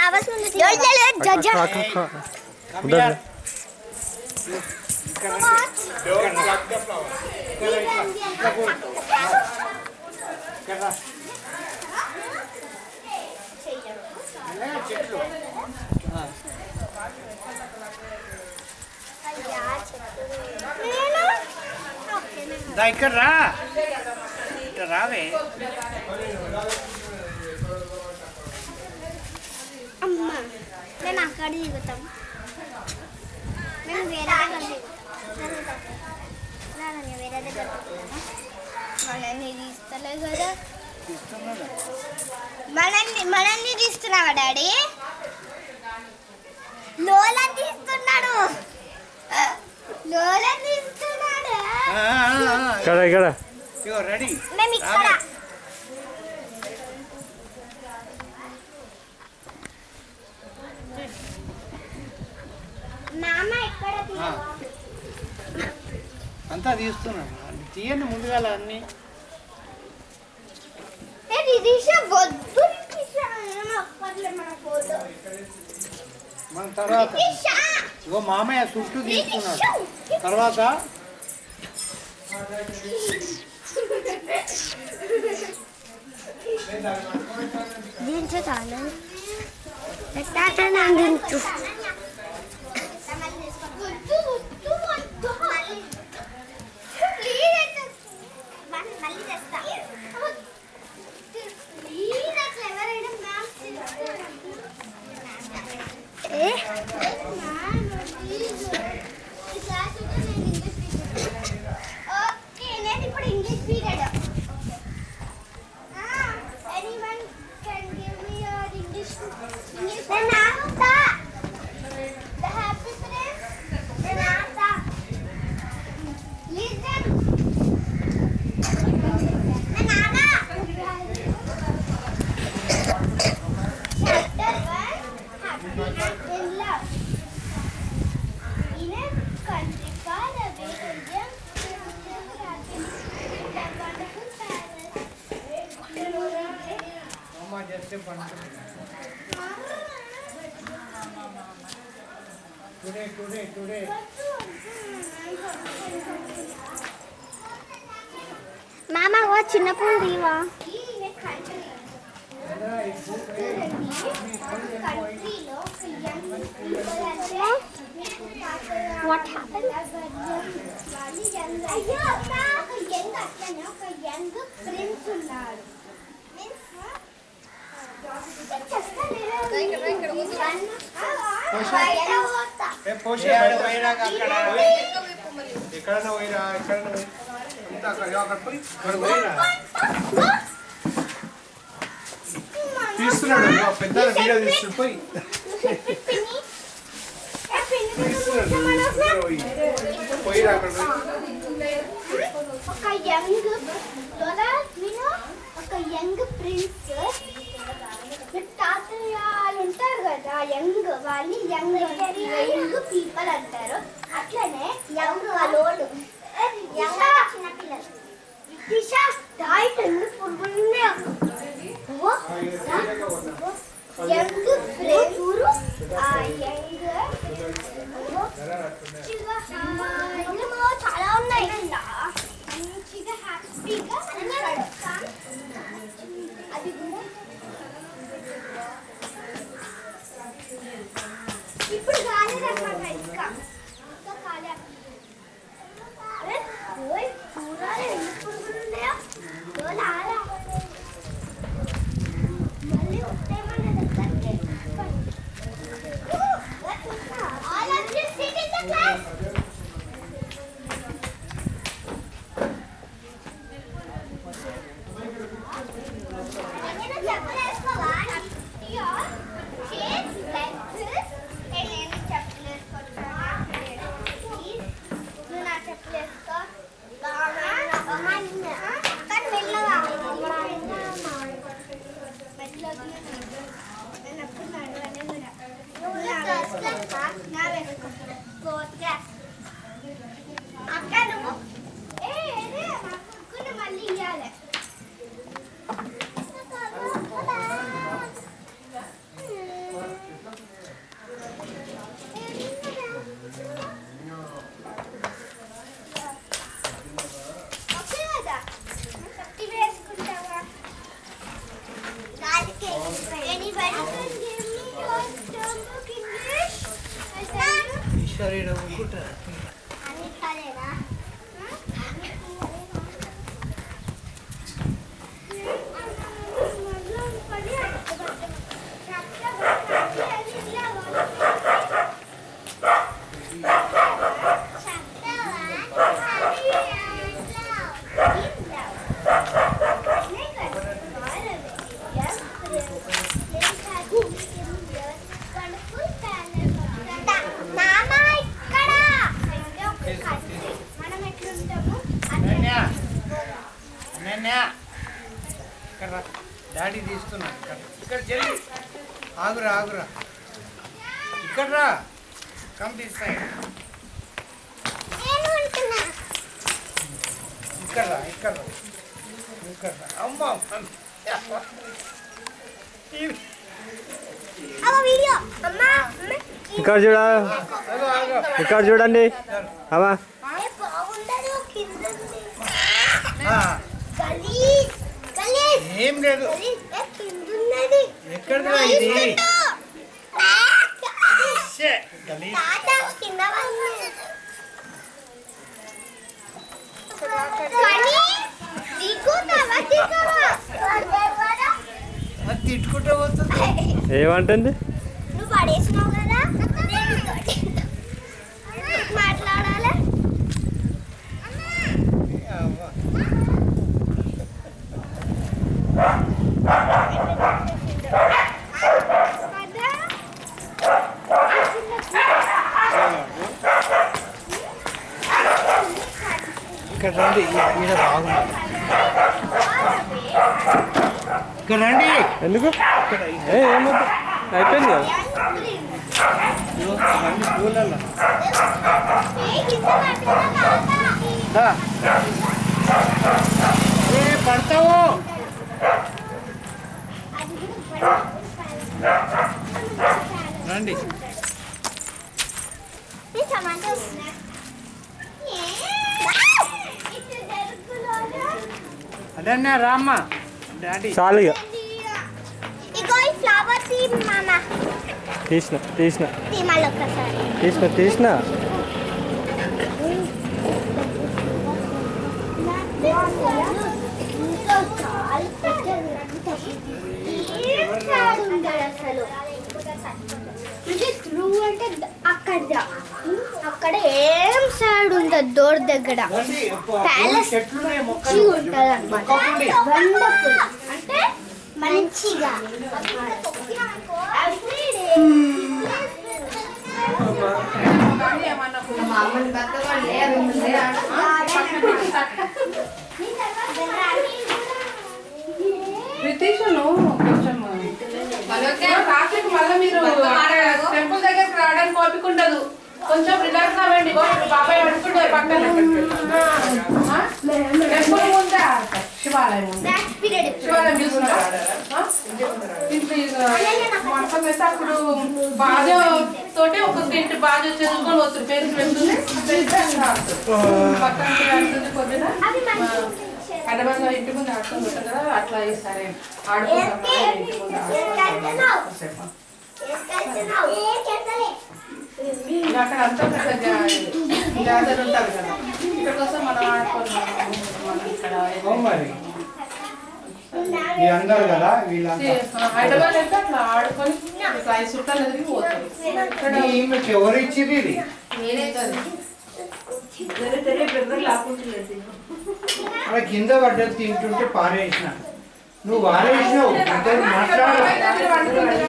Flowers ముందు ఇక్కడ రా, ఇక్కడ రావే. అమ్మా మేము అక్కడ దిగుతాం, మేము వేరే దగ్గర వేరే దగ్గర మనల్ని తీస్తలే కదా. మనల్ని తీస్తున్నావా డాడీ? లోలని తీస్తున్నాడు, లోలని తీస్తున్నాడు. రెడీ మేము ఇక్కడ మామ ఎక్కడ అంతా తీస్తున్నాను. తీయండి ముందుగా అన్ని. మన తర్వాత ఇగో మామయ్య చుట్టూ తీసుకున్నాడు. తర్వాత దీంట్లో చాలా టుడే మామ చిన్న పూలు దీవా. What happened? ఎక్కడన్నా పోయిరా, ఎక్కడన్నా పోయి అక్కడ పోయి తీస్తున్నాడు. పెద్ద వీడియో తీస్తున్నాడు. పోయి పోయిరా అక్కడ ఒక యంగ్ ప్రిన్స్ తాతయ్యలు ఉంటారు కదా, యంగ్ వాళ్ళు యంగ్ పీపుల్ అంటారు. అట్లనే యంగ్ వాళ్ళోడు చిన్నపిల్లలు యంగ్ ఫ్రెండ్స్ చాలా ఉన్నాయి. మంచిగా హ్యాపీగా అది కూడా ఇప్పుడు కాలేదన్నమాట. ఇంకా కాలే చూడాలి ఎప్పుడు ఉన్నాయో మళ్ళీ వస్తాయమన్నా దగ్గరికి. All of you sit in the class. Kan daddy తీస్తున్నా ఇక్కడ జల్లి ఆగురా ఆగురా ఇక్కడ రా కమ్ దిస్ సైడ్ ఇక్కడ రా ఇక్కడ రా ఇక్కడ రా అమ్మా ఇక్కడ చూడ ఇక్కడ చూడండి అమ్మా ఏం లేదు ఎక్కడికి రా ఇది అది తిట్టుకుంటూ పోతుంది ఏమంటుంది నువ్వు పడేసినావు కదా మాట్లాడాలి ఇక్కడ రండి ఈడ బాగుంది ఇక్కడ రండి ఎందుకు ఏమొద్దు అయిపోయింది కదా స్కూళ్ళల్లో పడతావు రండి అదన్నా రామ్మ డాడీ చాలు ఇక ఇగో ఈ ఫ్లవర్ తీ మామ తీసిన తీ మళ్ళీ ఒక్కసారి తీసిన అసలు అక్కడ ఏం సైడ్ ఉంటుంది డోర్ దగ్గర ప్యాలెస్ ఉంటుంది అనమాట వండర్ఫుల్ అంటే మంచిగా రితీషను కొంచెం రాత్రికి మళ్ళీ మీరు టెంపుల్ దగ్గరికి రావడానికి ఓపిక ఉండదు కొంచెం రిలాక్స్ అవ్వండి బాబాయ్ పడుకుంటారు పక్కన టెంపుల్ ముందా శివాలయం ఉంది శివాలయం చూస్తున్నారా మొత్తం అయితే అప్పుడు బాధ తోటి ఒక గంట బాధ చదువుకొని వస్తారు పేరు పెడుతుంది పక్కన పెడుతుంది కొద్దిగా హైదరాబాద్ లో ఇంటి ముందు ఆడుకొని ఉంటారు కదా అట్లా సరే ఆడుకుంటాం ఇంటి ముందు అక్కడ అంతా జాతర ఉంటుంది కదా ఇక్కడ కోసం మనం ఆడుకున్నాం అందరు కదా వీళ్ళంతా హైదరాబాద్ అయితే అట్లా ఆడుకొని ఇట్లా 5 చుట్టాలు ఎదిగి పోతారు ఈమెకి ఎవరు ఇచ్చిర్రు ఇది అలా కింద పడ్డది తింటుంటే పారేసిన నువ్వు పారేసినావు మాట్లాడు